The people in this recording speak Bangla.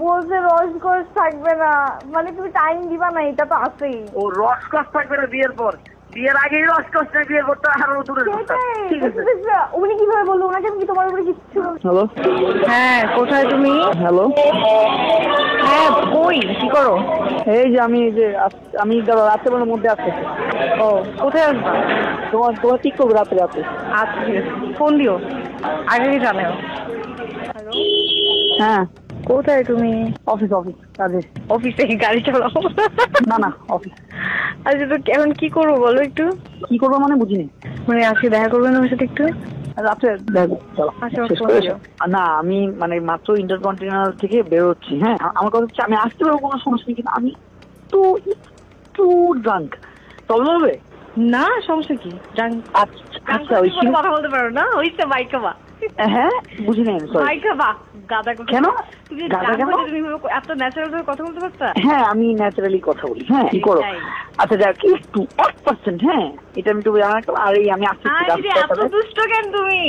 বলছে রসকস থাকবে না, মানে তুমি টাইম দিবা না, এটা তো আছেই। ও রসকস থাকবে না বিয়ের পর, বিয়ের আগেই রসকস না, বিয়ের পর তো আরো দূরের কথা। ঠিক আছে, উনি কিভাবে বললো? ওনাকে আমি কি তোমার উপরে কিচ্ছু। হ্যালো, হ্যাঁ কোথায় তুমি? হ্যালো, হ্যাঁ কই, কি করো? এই যে আমি আমি রাত্রেবেলার মধ্যে আসতেছি। ও কোথায় আসবা? তোমার ঠিক করবো রাতে। আচ্ছা ঠিক আছে, ফোন দিও, আগে জানাও। হ্যালো, হ্যাঁ কোথায় তুমি? অফিস কাজে। অফিসে গাড়ি চালাও? না অফিস। আচ্ছা তো এখন কি করবো বলো একটু। কি করবো মানে বুঝিনি। মানে আজকে দেখা করবেন আমার সাথে একটু? রাত্রে দেখো, চলো। আচ্ছা, শেষ ফোন করে দিও। না, আমি মানে মাত্র ইন্টারকন্টিনেন্টাল থেকে বেরোচ্ছি। হ্যাঁ, আমার কথা হচ্ছে আমি আসতে পারবো, কোনো সমস্যা নেই, কিন্তু আমি তো একটু ড্রাঙ্ক। চলো হবে না সমস্যা কি? আচ্ছা ওই কথা বলতে পারো না? হইছে বাইকা বা। হ্যাঁ বুঝি নাই, সরি। বাইকা বা গাদা কথা। কেন তুমি গাদা কেন? তুমি এত ন্যাচারাল ভাবে কথা বলতে পারতা? হ্যাঁ আমি ন্যাচারালি কথা বলি। হ্যাঁ কি করো? আচ্ছা যাক, একটু 1%। হ্যাঁ এটা আমি একটু জানা, আর এই আমি আসছি। এত দুষ্ট কেন তুমি?